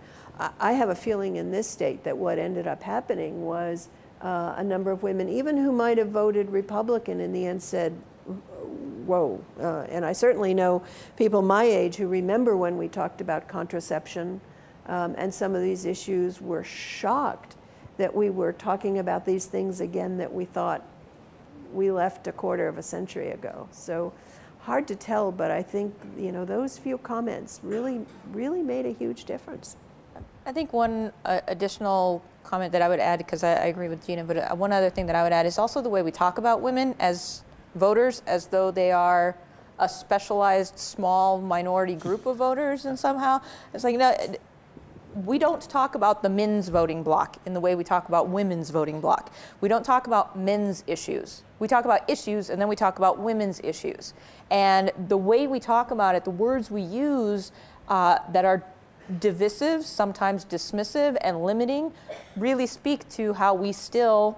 I have a feeling in this state that what ended up happening was a number of women, even who might have voted Republican, in the end said, whoa. And I certainly know people my age who remember when we talked about contraception and some of these issues, were shocked that we were talking about these things again that we thought we left a quarter of a century ago. So hard to tell, but I think, you know, those few comments really, really made a huge difference. I think one additional comment that I would add, because I agree with Gina, but one other thing that I would add is also the way we talk about women as voters, as though they are a specialized small minority group of voters, and somehow it's like, no, we don't talk about the men's voting bloc in the way we talk about women's voting bloc. We don't talk about men's issues. We talk about issues, and then we talk about women's issues. And the way we talk about it, the words we use that are divisive, sometimes dismissive and limiting, really speak to how we still,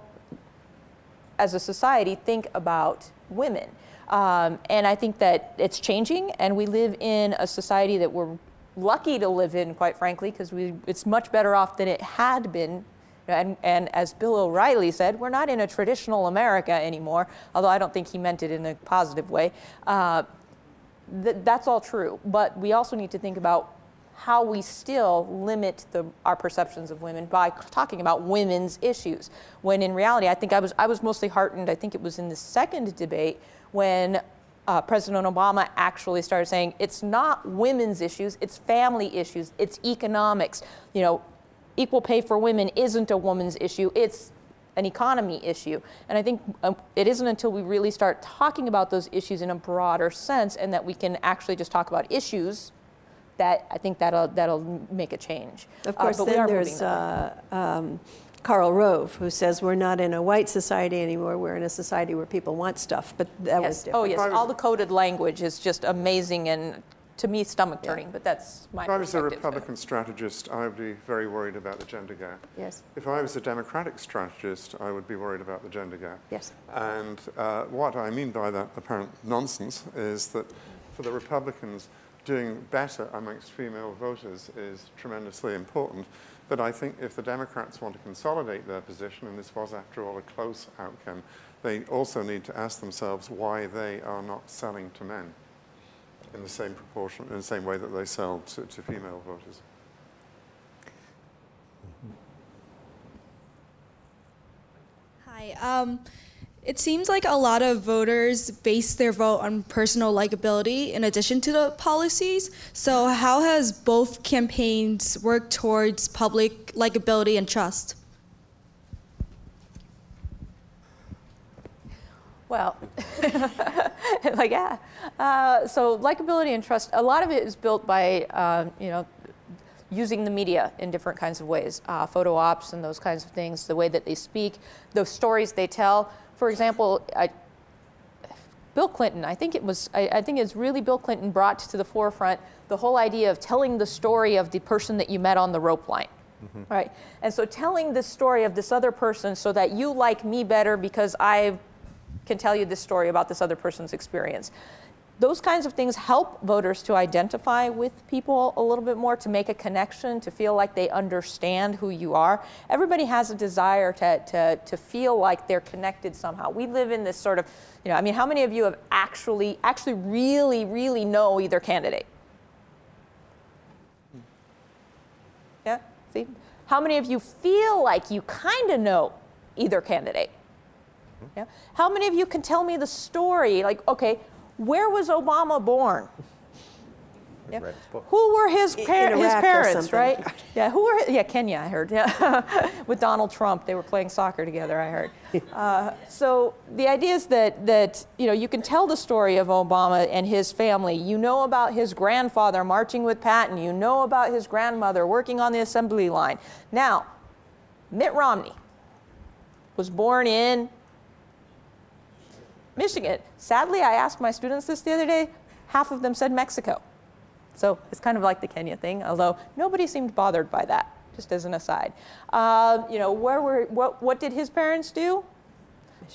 as a society, think about women. And I think that it's changing, and we live in a society that we're lucky to live in, quite frankly, because it's much better off than it had been. And as Bill O'Reilly said, we're not in a traditional America anymore, although I don't think he meant it in a positive way. That's all true, but we also need to think about how we still limit our perceptions of women by talking about women's issues. When in reality, I think I was mostly heartened, I think it was in the second debate, when President Obama actually started saying it's not women's issues, it's family issues, it's economics. You know, equal pay for women isn't a woman's issue, it's an economy issue. And I think it isn't until we really start talking about those issues in a broader sense and that we can actually just talk about issues that I think that'll make a change. Of course, then there's Karl Rove, who says we're not in a white society anymore, we're in a society where people want stuff, but that was different. Oh yes, all the coded language is just amazing and to me stomach turning, but that's my perspective. If I was a Republican strategist, I would be very worried about the gender gap. Yes. If I was a Democratic strategist, I would be worried about the gender gap. Yes. And what I mean by that apparent nonsense is that for the Republicans, doing better amongst female voters is tremendously important. But I think if the Democrats want to consolidate their position, and this was, after all, a close outcome, they also need to ask themselves why they are not selling to men in the same proportion, in the same way that they sell to female voters. Hi. It seems like a lot of voters base their vote on personal likability in addition to the policies. So how has both campaigns worked towards public likability and trust? Well, like, yeah. So likability and trust, a lot of it is built by, using the media in different kinds of ways, photo ops and those kinds of things, the way that they speak, the stories they tell. For example, Bill Clinton, I think it's really Bill Clinton brought to the forefront the whole idea of telling the story of the person that you met on the rope line. Mm-hmm. Right? And so telling the story of this other person so that you like me better because I can tell you this story about this other person's experience. Those kinds of things help voters to identify with people a little bit more, to make a connection, to feel like they understand who you are. Everybody has a desire to feel like they're connected somehow. We live in this sort of, how many of you have actually really, really know either candidate? Yeah, see? How many of you feel like you kind of know either candidate? Yeah. How many of you can tell me the story, like, okay, where was Obama born? Yeah. Who were his parents, right? Yeah, Kenya, I heard. Yeah. With Donald Trump, they were playing soccer together, I heard. So the idea is that you can tell the story of Obama and his family. You know about his grandfather marching with Patton. You know about his grandmother working on the assembly line. Now, Mitt Romney was born in Michigan. Sadly, I asked my students this the other day. Half of them said Mexico. So it's kind of like the Kenya thing, although nobody seemed bothered by that, just as an aside. What did his parents do?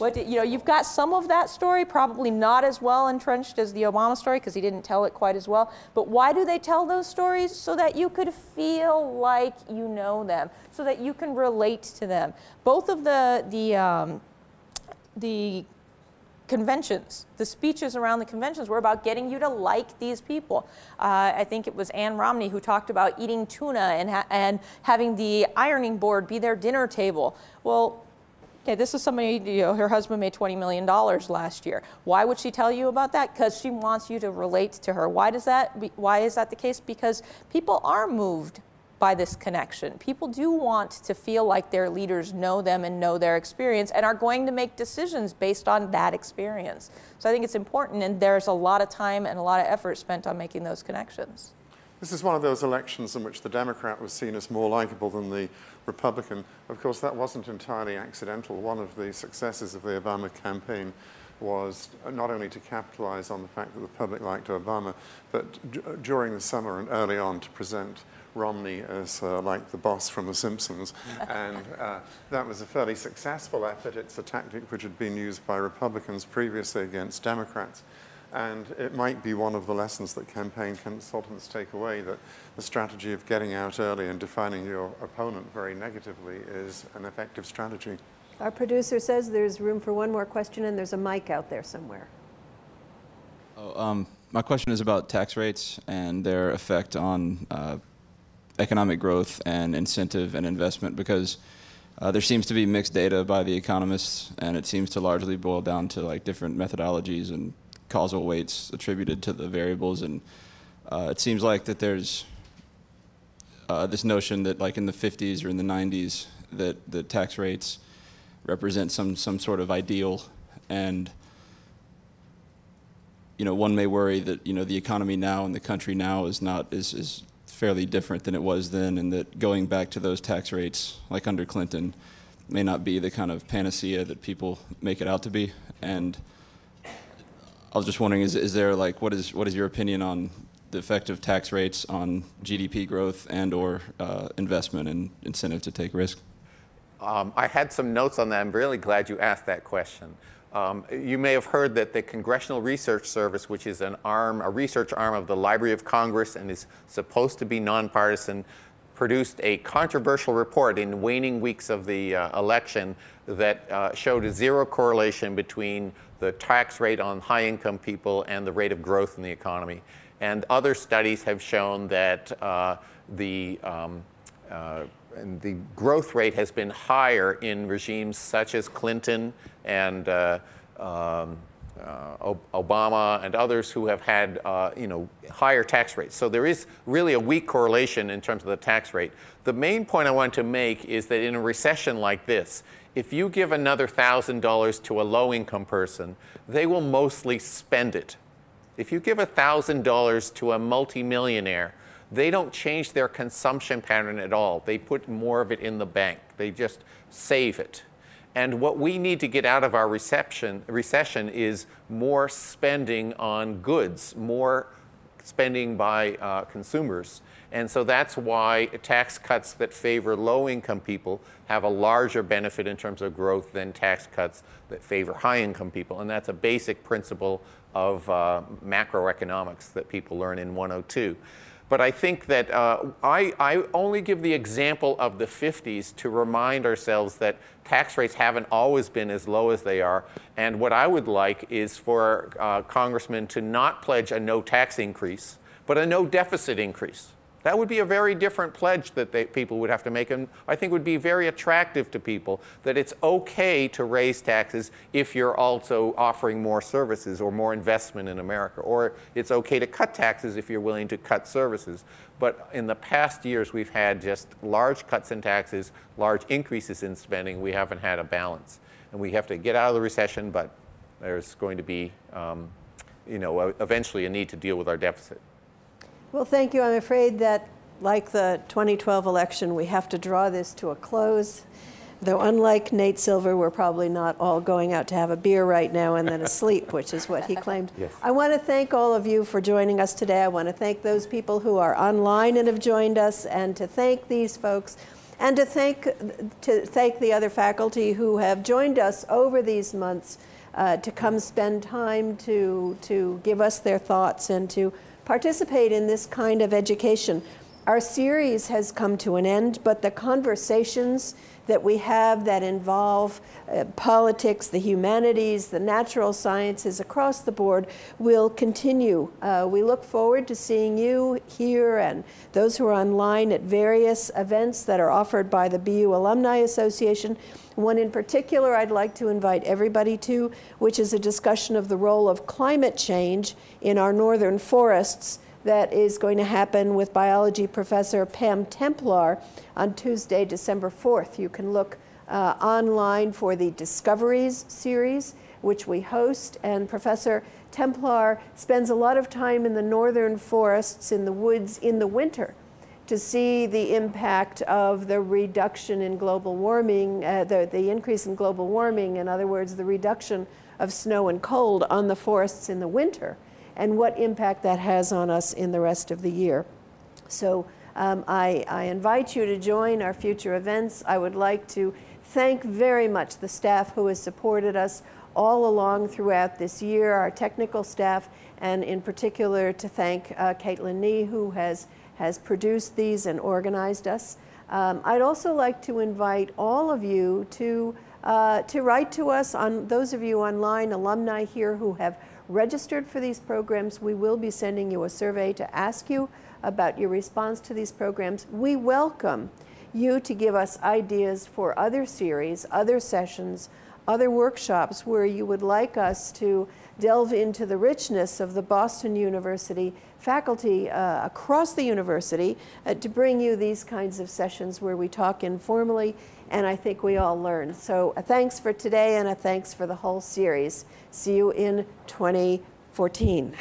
You've got some of that story, probably not as well entrenched as the Obama story, because he didn't tell it quite as well. But why do they tell those stories? So that you could feel like you know them, so that you can relate to them. Both of the conventions, the speeches around the conventions were about getting you to like these people. I think it was Ann Romney who talked about eating tuna and having the ironing board be their dinner table. Well, okay, this is somebody, her husband made $20 million last year. Why would she tell you about that? Because she wants you to relate to her. Why is that the case? Because people are moved by this connection. People do want to feel like their leaders know them and know their experience and are going to make decisions based on that experience. So I think it's important, and there's a lot of time and a lot of effort spent on making those connections. This is one of those elections in which the Democrat was seen as more likable than the Republican. Of course, that wasn't entirely accidental. One of the successes of the Obama campaign was not only to capitalize on the fact that the public liked Obama, but during the summer and early on to present Romney as like the boss from The Simpsons. And that was a fairly successful effort. It's a tactic which had been used by Republicans previously against Democrats. And it might be one of the lessons that campaign consultants take away, that the strategy of getting out early and defining your opponent very negatively is an effective strategy. Our producer says there's room for one more question, and there's a mic out there somewhere. My question is about tax rates and their effect on economic growth and incentive and investment, because there seems to be mixed data by the economists, and it seems to largely boil down to like different methodologies and causal weights attributed to the variables. And it seems like that there's this notion that like in the 50s or in the 90s that the tax rates represent some sort of ideal, and one may worry that the economy now and the country now is fairly different than it was then, and that going back to those tax rates like under Clinton may not be the kind of panacea that people make it out to be. And I was just wondering, is there like what is your opinion on the effect of tax rates on GDP growth and or investment and incentive to take risk? I had some notes on that. I'm really glad you asked that question. You may have heard that the Congressional Research Service, which is a research arm of the Library of Congress and is supposed to be nonpartisan, produced a controversial report in waning weeks of the election that showed a zero correlation between the tax rate on high-income people and the rate of growth in the economy. And other studies have shown that the growth rate has been higher in regimes such as Clinton and Obama and others who have had higher tax rates. So there is really a weak correlation in terms of the tax rate. The main point I want to make is that in a recession like this, if you give another $1,000 to a low-income person, they will mostly spend it. If you give $1,000 to a multimillionaire, they don't change their consumption pattern at all. They put more of it in the bank. They just save it. And what we need to get out of our recession is more spending on goods, more spending by consumers. And so that's why tax cuts that favor low-income people have a larger benefit in terms of growth than tax cuts that favor high-income people. And that's a basic principle of macroeconomics that people learn in 102. But I think that I only give the example of the 50s to remind ourselves that tax rates haven't always been as low as they are. And what I would like is for congressmen to not pledge a no tax increase, but a no deficit increase. That would be a very different pledge that people would have to make, and I think would be very attractive to people, that it's okay to raise taxes if you're also offering more services or more investment in America, or it's okay to cut taxes if you're willing to cut services. But in the past years, we've had just large cuts in taxes, large increases in spending. We haven't had a balance, and we have to get out of the recession, but there's going to be eventually a need to deal with our deficit. Well, thank you. I'm afraid that, like the 2012 election, we have to draw this to a close. Though unlike Nate Silver, we're probably not all going out to have a beer right now and then asleep, which is what he claimed. Yes. I want to thank all of you for joining us today. I want to thank those people who are online and have joined us, and to thank these folks, and to thank the other faculty who have joined us over these months to come spend time to give us their thoughts and to participate in this kind of education. Our series has come to an end, but the conversations that we have that involve politics, the humanities, the natural sciences across the board will continue. We look forward to seeing you here and those who are online at various events that are offered by the BU Alumni Association. One in particular I'd like to invite everybody to, which is a discussion of the role of climate change in our northern forests, that is going to happen with biology professor Pam Templar on Tuesday, December 4th. You can look online for the Discoveries series, which we host, and Professor Templar spends a lot of time in the northern forests, in the woods, in the winter, to see the impact of the reduction in global warming, the increase in global warming, in other words, the reduction of snow and cold on the forests in the winter, and what impact that has on us in the rest of the year. So I invite you to join our future events. I would like to thank very much the staff who has supported us all along throughout this year, our technical staff, and in particular to thank Caitlin Nee, who has produced these and organized us. I'd also like to invite all of you to write to us, on those of you online, alumni here who have registered for these programs. We will be sending you a survey to ask you about your response to these programs. We welcome you to give us ideas for other series, other sessions, other workshops where you would like us to delve into the richness of the Boston University faculty across the university to bring you these kinds of sessions where we talk informally, and I think we all learn. So thanks for today, and a thanks for the whole series. See you in 2014.